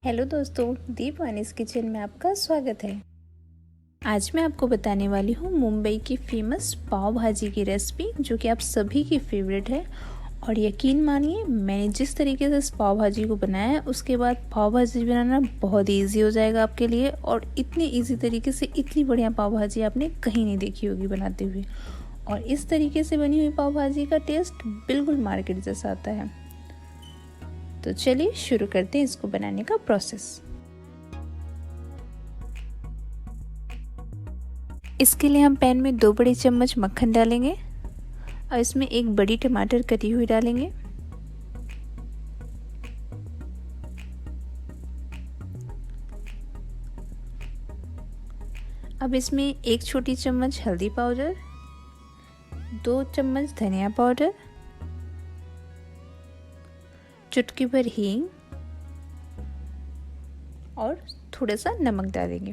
Hello दोस्तों, दीप वानीस kitchen में आपका स्वागत है। आज मैं आपको बताने वाली हूँ मुंबई की फेमस पाव भाजी की रेसिपी, जो कि आप सभी की फेवरेट है। और यकीन मानिए, मैंने जिस तरीके से इस पाव भाजी को बनाया है, उसके बाद पाव भाजी बनाना बहुत इजी हो जाएगा आपके लिए। और इतनी इजी तरीके से इतनी बढ़िया पाव भाजी आपने कहीं नहीं देखी होगी बनाते हुए। और इस तरीके से बनी हुई पाव भाजी का टेस्ट बिल्कुल मार्केट जैसा आता है। तो चलिए शुरू करते हैं इसको बनाने का प्रोसेस। इसके लिए हम पैन में 2 बड़े चम्मच मक्खन डालेंगे और इसमें 1 बड़ी टमाटर कटी हुई डालेंगे। अब इसमें 1 छोटी चम्मच हल्दी पाउडर, 2 चम्मच धनिया पाउडर, चुटकी भर हींग और थोड़ा सा नमक डालेंगे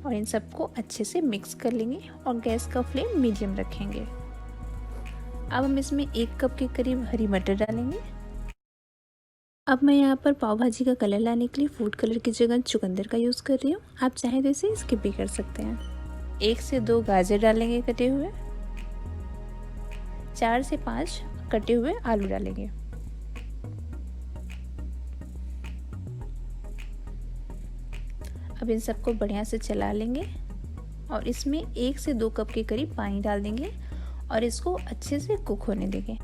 और इन सबको अच्छे से मिक्स कर लेंगे और गैस का फ्लेम मीडियम रखेंगे। अब हम इसमें 1 कप के करीब हरी मटर डालेंगे। अब मैं यहाँ पर पाव भाजी का कलर लाने के लिए फूड कलर की जगह चुकंदर का यूज़ कर रही हूँ। आप चाहें तो इसे स्किप भी कर सकते हैं। 1 से 2 गाजर डालेंगे कटे हुए, 4 से 5 कटे हुए आलू डालेंगे। अब इन सबको बढ़िया से चला लेंगे और इसमें 1 से 2 कप के करीब पानी डाल देंगे और इसको अच्छे से कुक होने देंगे।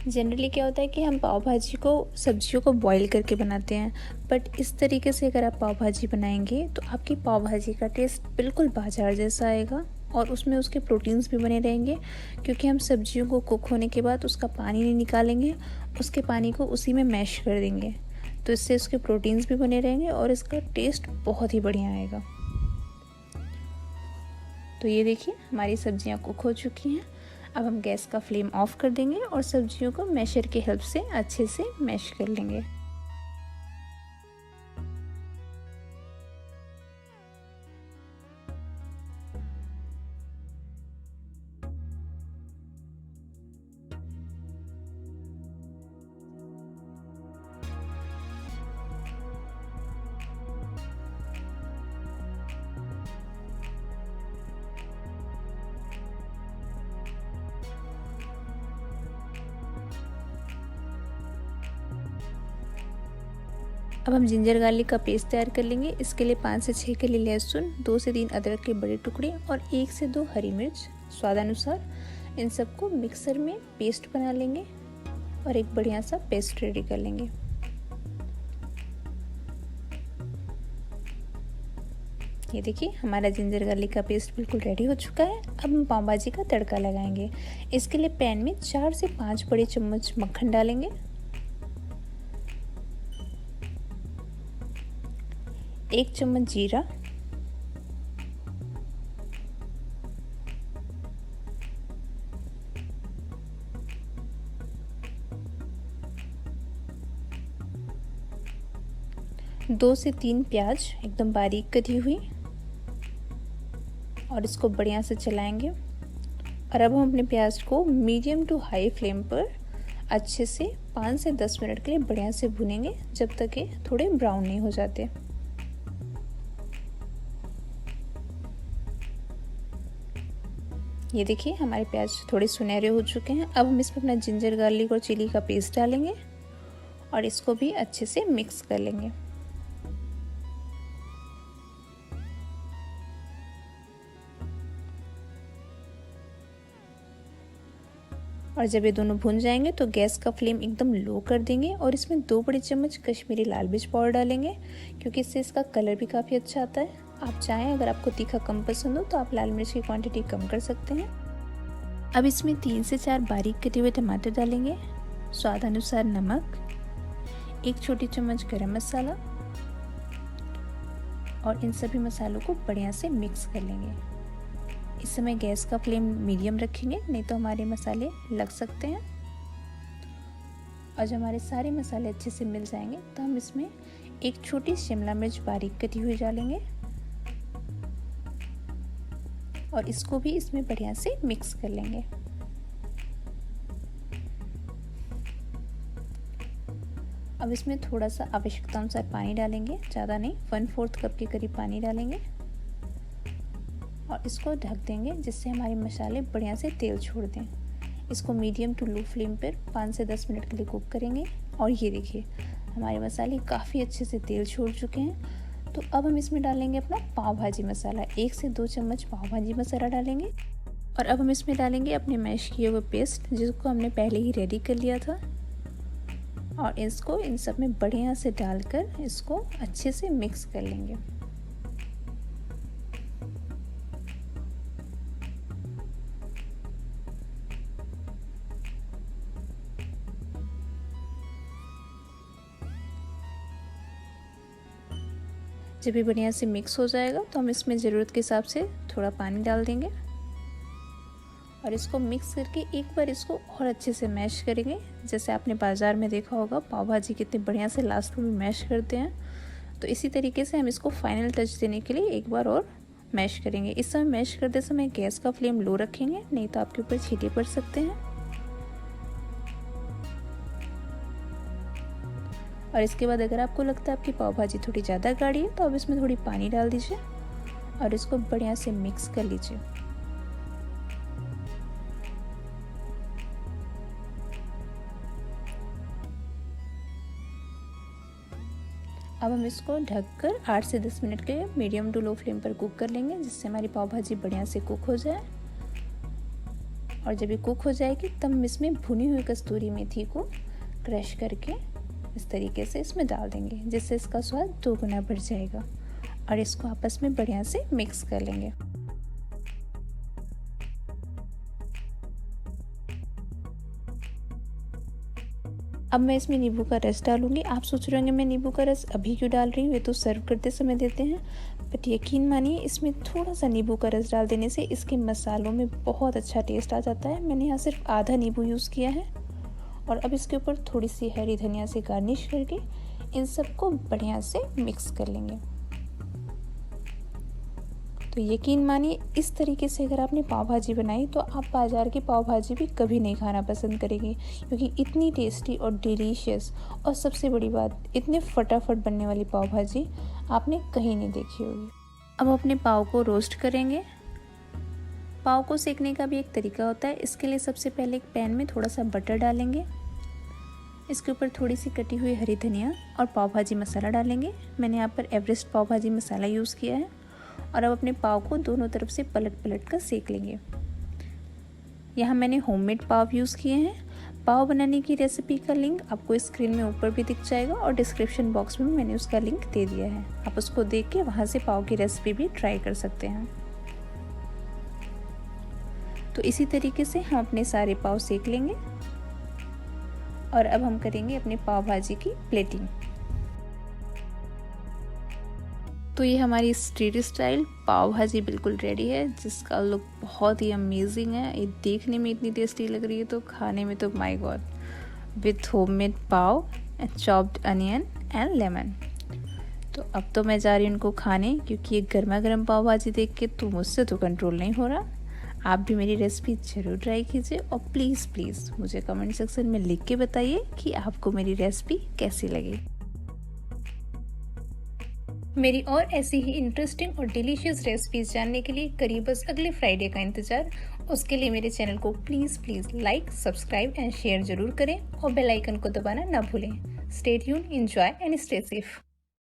जनरली क्या होता है कि हम पाव भाजी को सब्जियों को बॉईल करके बनाते हैं, बट इस तरीके से अगर आप पाव भाजी बनाएंगे तो आपकी पाव भाजी का टेस्ट बिल्कुल बाजार जैसा आएगा और उसमें उसके प्रोटीन्स भी बने रहेंगे, क्योंकि हम सब्जियों को कुक होने के बाद उसका पानी नहीं निकालेंगे, उसके पानी को उसी में मैश कर देंगे। तो इससे उसके प्रोटीन्स भी बने रहेंगे और इसका टेस्ट बहुत ही बढ़िया आएगा। तो ये देखिए, हमारी सब्जियां कुक हो चुकी हैं। अब हम गैस का फ्लेम ऑफ कर देंगे और सब्जियों को मैशर की हेल्प से अच्छे से मैश कर लेंगे। अब हम जिंजर गार्लिक का पेस्ट तैयार कर लेंगे। इसके लिए 5 से 6 कली लहसुन, 2 से 3 अदरक के बड़े टुकड़े और 1 से 2 हरी मिर्च स्वादानुसार, इन सबको मिक्सर में पेस्ट बना लेंगे और एक बढ़िया सा पेस्ट रेडी कर लेंगे। ये देखिए, हमारा जिंजर गार्लिक का पेस्ट बिल्कुल रेडी हो चुका है। अब हम पाव भाजी का तड़का लगाएंगे। इसके लिए पैन में 4 से 5 बड़े चम्मच मक्खन डालेंगे, 1 चम्मच जीरा, 2 से 3 प्याज एकदम बारीक कटी हुई और इसको बढ़िया से चलाएंगे। और अब हम अपने प्याज को मीडियम टू हाई फ्लेम पर अच्छे से 5 से 10 मिनट के लिए बढ़िया से भूनेंगे, जब तक ये थोड़े ब्राउन नहीं हो जाते। ये देखिए, हमारे प्याज थोड़े सुनहरे हो चुके हैं। अब हम इसमें अपना जिंजर गार्लिक और चिली का पेस्ट डालेंगे और इसको भी अच्छे से मिक्स कर लेंगे। और जब ये दोनों भुन जाएंगे तो गैस का फ्लेम एकदम लो कर देंगे और इसमें 2 बड़े चम्मच कश्मीरी लाल मिर्च पाउडर डालेंगे, क्योंकि इससे इसका कलर भी काफ़ी अच्छा आता है। आप चाहें, अगर आपको तीखा कम पसंद हो तो आप लाल मिर्च की क्वांटिटी कम कर सकते हैं। अब इसमें 3 से 4 बारीक कटे हुए टमाटर डालेंगे, स्वादानुसार नमक, 1 छोटी चम्मच गरम मसाला और इन सभी मसालों को बढ़िया से मिक्स कर लेंगे। इस समय गैस का फ्लेम मीडियम रखेंगे, नहीं तो हमारे मसाले लग सकते हैं। और जब हमारे सारे मसाले अच्छे से मिल जाएंगे तो हम इसमें 1 छोटी शिमला मिर्च बारीक कटी हुई डालेंगे और इसको भी इसमें बढ़िया से मिक्स कर लेंगे। अब इसमें थोड़ा सा आवश्यकता अनुसार पानी डालेंगे, ज़्यादा नहीं, 1/4 कप के करीब पानी डालेंगे और इसको ढक देंगे जिससे हमारे मसाले बढ़िया से तेल छोड़ दें। इसको मीडियम टू लो फ्लेम पर 5 से 10 मिनट के लिए कुक करेंगे और ये देखिए हमारे मसाले काफ़ी अच्छे से तेल छोड़ चुके हैं। तो अब हम इसमें डालेंगे अपना पाव भाजी मसाला, 1 से 2 चम्मच पाव भाजी मसाला डालेंगे और अब हम इसमें डालेंगे अपने मैश किए हुए पेस्ट जिसको हमने पहले ही रेडी कर लिया था और इसको इन सब में बढ़िया से डालकर इसको अच्छे से मिक्स कर लेंगे। जब ये बढ़िया से मिक्स हो जाएगा तो हम इसमें ज़रूरत के हिसाब से थोड़ा पानी डाल देंगे और इसको मिक्स करके एक बार इसको और अच्छे से मैश करेंगे। जैसे आपने बाज़ार में देखा होगा पाव भाजी कितने बढ़िया से लास्ट में मैश करते हैं, तो इसी तरीके से हम इसको फाइनल टच देने के लिए एक बार और मैश करेंगे। इस समय मैश करते समय गैस का फ्लेम लो रखेंगे, नहीं तो आपके ऊपर छींटे पड़ सकते हैं। और इसके बाद अगर आपको लगता है आपकी पाव भाजी थोड़ी ज़्यादा गाढ़ी है तो अब इसमें थोड़ी पानी डाल दीजिए और इसको बढ़िया से मिक्स कर लीजिए। अब हम इसको ढककर 8 से 10 मिनट के मीडियम टू लो फ्लेम पर कुक कर लेंगे जिससे हमारी पाव भाजी बढ़िया से कुक हो जाए। और जब ये कुक हो जाएगी तब हम इसमें भुनी हुई कस्तूरी मेथी को क्रश करके इस तरीके से इसमें डाल देंगे जिससे इसका स्वाद 2 गुना बढ़ जाएगा और इसको आपस में बढ़िया से मिक्स कर लेंगे। अब मैं इसमें नींबू का रस डालूंगी। आप सोच रहे होंगे मैं नींबू का रस अभी क्यों डाल रही हूँ, ये तो सर्व करते समय देते हैं, बट यकीन मानिए इसमें थोड़ा सा नींबू का रस डाल देने से इसके मसालों में बहुत अच्छा टेस्ट आ जाता है। मैंने यहाँ सिर्फ आधा नींबू यूज़ किया है और अब इसके ऊपर थोड़ी सी हरी धनिया से गार्निश करके इन सबको बढ़िया से मिक्स कर लेंगे। तो यकीन मानिए इस तरीके से अगर आपने पाव भाजी बनाई तो आप बाज़ार की पाव भाजी भी कभी नहीं खाना पसंद करेंगे, क्योंकि इतनी टेस्टी और डिलीशियस और सबसे बड़ी बात इतने फटाफट बनने वाली पाव भाजी आपने कहीं नहीं देखी होगी। अब अपने पाव को रोस्ट करेंगे। पाव को सेकने का भी एक तरीका होता है। इसके लिए सबसे पहले एक पैन में थोड़ा सा बटर डालेंगे, इसके ऊपर थोड़ी सी कटी हुई हरी धनिया और पाव भाजी मसाला डालेंगे। मैंने यहाँ पर एवरेस्ट पाव भाजी मसाला यूज़ किया है और अब अपने पाव को दोनों तरफ से पलट पलट कर सेक लेंगे। यहाँ मैंने होममेड पाव यूज़ किए हैं। पाव बनाने की रेसिपी का लिंक आपको स्क्रीन में ऊपर भी दिख जाएगा और डिस्क्रिप्शन बॉक्स में मैंने उसका लिंक दे दिया है। आप उसको देख के वहाँ से पाव की रेसिपी भी ट्राई कर सकते हैं। तो इसी तरीके से हम अपने सारे पाव सेक लेंगे और अब हम करेंगे अपने पाव भाजी की प्लेटिंग। तो ये हमारी स्ट्रीट स्टाइल पाव भाजी बिल्कुल रेडी है, जिसका लुक बहुत ही अमेजिंग है। ये देखने में इतनी टेस्टी लग रही है तो खाने में तो my God, with homemade pav and chopped onion and lemon. तो अब तो मैं जा रही हूँ उनको खाने, क्योंकि ये गर्मा गर्म पाव भाजी देख के तो मुझसे तो कंट्रोल नहीं हो रहा। आप भी मेरी रेसिपी ज़रूर ट्राई कीजिए और प्लीज़ मुझे कमेंट सेक्शन में लिख के बताइए कि आपको मेरी रेसिपी कैसी लगी। मेरी और ऐसी ही इंटरेस्टिंग और डिलीशियस रेसिपीज जानने के लिए करिए बस अगले फ्राइडे का इंतज़ार। उसके लिए मेरे चैनल को please like, subscribe and share ज़रूर करें और बेल आइकन को दबाना ना भूलें। Stay tune, enjoy and stay safe.